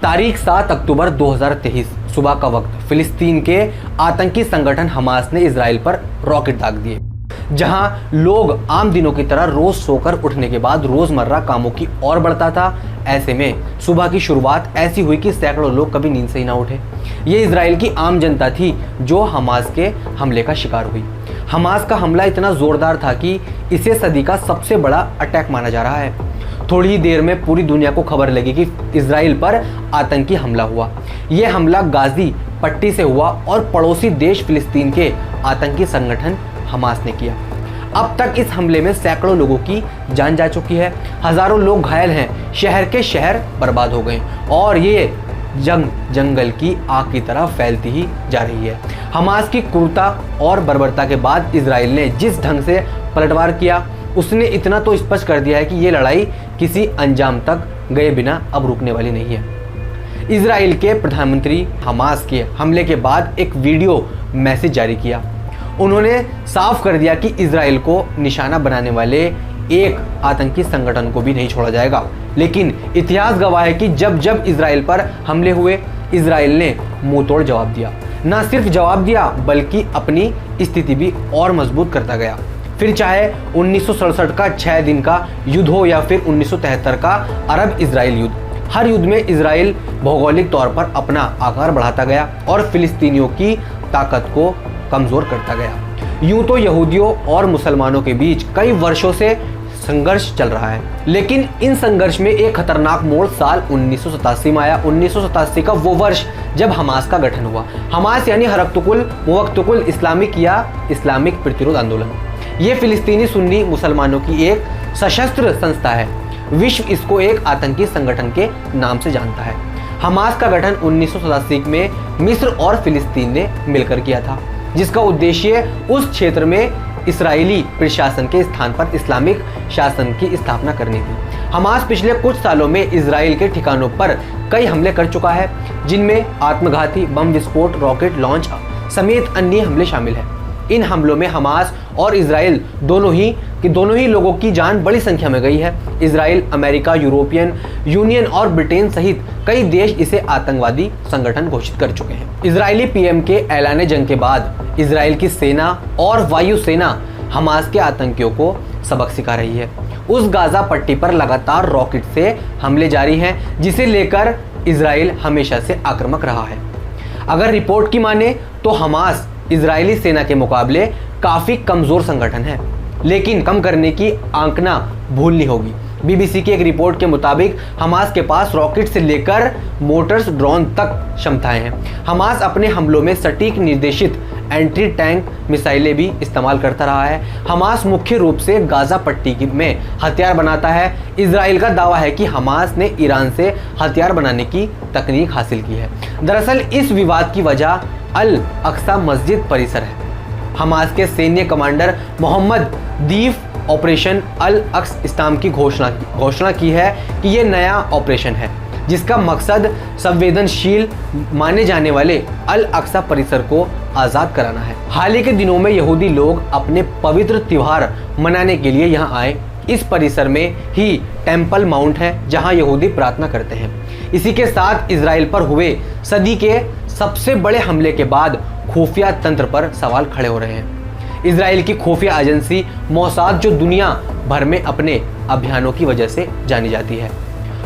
तारीख 7 अक्टूबर 2023 सुबह का वक्त फिलिस्तीन के आतंकी संगठन हमास ने इजराइल पर रॉकेट दाग दिए। जहां लोग आम दिनों की तरह रोज सोकर उठने के बाद रोजमर्रा कामों की ओर बढ़ता था, ऐसे में सुबह की शुरुआत ऐसी हुई कि सैकड़ों लोग कभी नींद से ही ना उठे। ये इजराइल की आम जनता थी जो हमास के हमले का शिकार हुई। हमास का हमला इतना जोरदार था कि इसे सदी का सबसे बड़ा अटैक माना जा रहा है। थोड़ी ही देर में पूरी दुनिया को खबर लगी कि इजराइल पर आतंकी हमला हुआ। यह हमला गाजी पट्टी से हुआ और पड़ोसी देश फिलिस्तीन के आतंकी संगठन हमास ने किया। अब तक इस हमले में सैकड़ों लोगों की जान जा चुकी है, हजारों लोग घायल हैं, शहर के शहर बर्बाद हो गए और ये जंगल की आग की तरह फैलती ही जा रही है। हमास की क्रूरता और बर्बरता के बाद इजराइल ने जिस ढंग से पलटवार किया, उसने इतना तो स्पष्ट कर दिया है कि ये लड़ाई किसी अंजाम तक गए बिना अब रुकने वाली नहीं है। इजराइल के प्रधानमंत्री हमास के हमले के बाद एक वीडियो मैसेज जारी किया। उन्होंने साफ कर दिया कि इजराइल को निशाना बनाने वाले एक आतंकी संगठन को भी नहीं छोड़ा जाएगा। लेकिन इतिहास गवाह है कि जब जब इजराइल पर हमले हुए, इजराइल ने मुंहतोड़ जवाब दिया। न सिर्फ जवाब दिया बल्कि अपनी स्थिति भी और मजबूत करता गया। फिर चाहे 1967 का 6 दिन का युद्ध हो या फिर 1973 का अरब इजराइल युद्ध, हर युद्ध में इजराइल भौगोलिक तौर पर अपना आकार बढ़ाता गया और फिलिस्तीनियों की ताकत को कमजोर करता गया। यूं तो यहूदियों और मुसलमानों के बीच कई वर्षों से संघर्ष चल रहा है, लेकिन इन संघर्ष में एक खतरनाक मोड़ साल 1987 में आया। 1987 का वो वर्ष जब हमास का गठन हुआ। हमास यानी हरक्तुकुल मुवक्तुकुल इस्लामिक या इस्लामिक प्रतिरोध आंदोलन। ये फिलिस्तीनी सुन्नी मुसलमानों की एक सशस्त्र संस्था है। विश्व इसको एक आतंकी संगठन के नाम से जानता है। हमास का गठन 1987 में मिस्र और फिलिस्तीन ने मिलकर किया था, जिसका उद्देश्य उस क्षेत्र में इस्राएली प्रशासन के स्थान पर इस्लामिक शासन की स्थापना करनी थी। हमास पिछले कुछ सालों में इजराइल के ठिकानों पर कई हमले कर चुका है, जिनमें आत्मघाती बम विस्फोट, रॉकेट लॉन्च समेत अन्य हमले शामिल हैं। इन हमलों में हमास और इजराइल दोनों ही लोगों की जान बड़ी संख्या में गई है। इजराइल, अमेरिका, यूरोपियन यूनियन और ब्रिटेन सहित कई देश इसे आतंकवादी संगठन घोषित कर चुके हैं। इजरायली पीएम के ऐलान जंग के बाद इजराइल की सेना और वायुसेना हमास के आतंकियों को सबक सिखा रही है। उस गाजा पट्टी पर लगातार रॉकेट से हमले जारी हैं, जिसे लेकर इजराइल हमेशा से आक्रामक रहा है। अगर रिपोर्ट की माने तो हमास इजरायली सेना के मुकाबले काफी कमजोर संगठन है, लेकिन कम करने की आंकना भूलनी होगी। बीबीसी की एक रिपोर्ट के मुताबिक हमास के पास रॉकेट से लेकर मोटर्स, ड्रोन तक क्षमताएं हैं। हमास अपने हमलों में सटीक निर्देशित एंटी टैंक मिसाइलें भी इस्तेमाल करता रहा है। हमास मुख्य रूप से गाजा पट्टी में हथियार बनाता है। इजराइल का दावा है कि हमास ने ईरान से हथियार बनाने की तकनीक हासिल की है। दरअसल इस विवाद की वजह अल अक्सा मस्जिद परिसर है। हमास के सैन्य कमांडर मोहम्मद दीफ ऑपरेशन अल अक्स इस्लाम की घोषणा की है कि यह नया ऑपरेशन है, जिसका मकसद संवेदनशील माने जाने वाले अल अक्सा परिसर को आज़ाद कराना है। हाल ही के दिनों में यहूदी लोग अपने पवित्र त्योहार मनाने के लिए यहाँ आए। इस परिसर में ही टेम्पल माउंट है, जहाँ यहूदी प्रार्थना करते हैं। इसी के साथ इजराइल पर हुए सदी के सबसे बड़े हमले के बाद खुफिया तंत्र पर सवाल खड़े हो रहे हैं। इजराइल की खुफिया एजेंसी मोसाद, जो दुनिया भर में अपने अभियानों की वजह से जानी जाती है,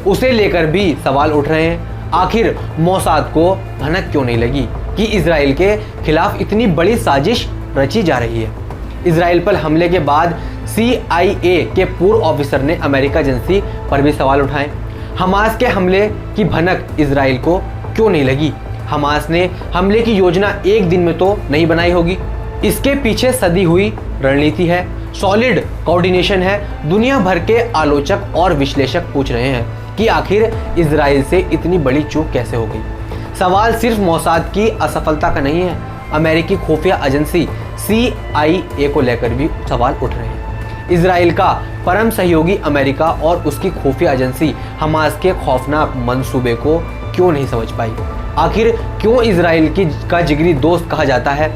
उसे लेकर भी सवाल उठ रहे हैं। आखिर मोसाद को भनक क्यों नहीं लगी कि इजराइल के खिलाफ इतनी बड़ी साजिश रची जा रही है। इजराइल पर हमले के बाद CIA के पूर्व ऑफिसर ने अमेरिका एजेंसी पर भी सवाल उठाए। हमास के हमले की भनक इजराइल को क्यों नहीं लगी? हमास ने हमले की योजना एक दिन में तो नहीं बनाई होगी। इसके पीछे सदी हुई रणनीति है, सॉलिड कोऑर्डिनेशन है। दुनिया भर के आलोचक और विश्लेषक पूछ रहे हैं कि आखिर इजराइल से इतनी बड़ी चूक कैसे हो गई। सवाल सिर्फ मोसाद की असफलता का नहीं है, अमेरिकी खुफिया एजेंसी CIA को लेकर भी सवाल उठ रहे हैं। इजराइल का परम सहयोगी अमेरिका और उसकी खुफिया एजेंसी हमास के खौफनाक मंसूबे को क्यों नहीं समझ पाई? आखिर क्यों इजराइल का जिगरी दोस्त कहा जाता है?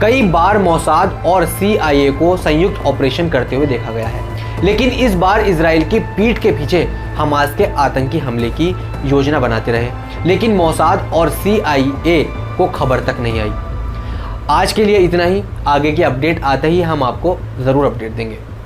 कई बार मोसाद और CIA को संयुक्त ऑपरेशन करते हुए देखा गया है, लेकिन इस बार इजराइल की पीठ के पीछे हमास के आतंकी हमले की योजना बनाते रहे। लेकिन मोसाद और CIA को खबर तक नहीं आई। आज के लिए इतना ही, आगे की अपडेट आते ही हम आपको ज़रूर अपडेट देंगे।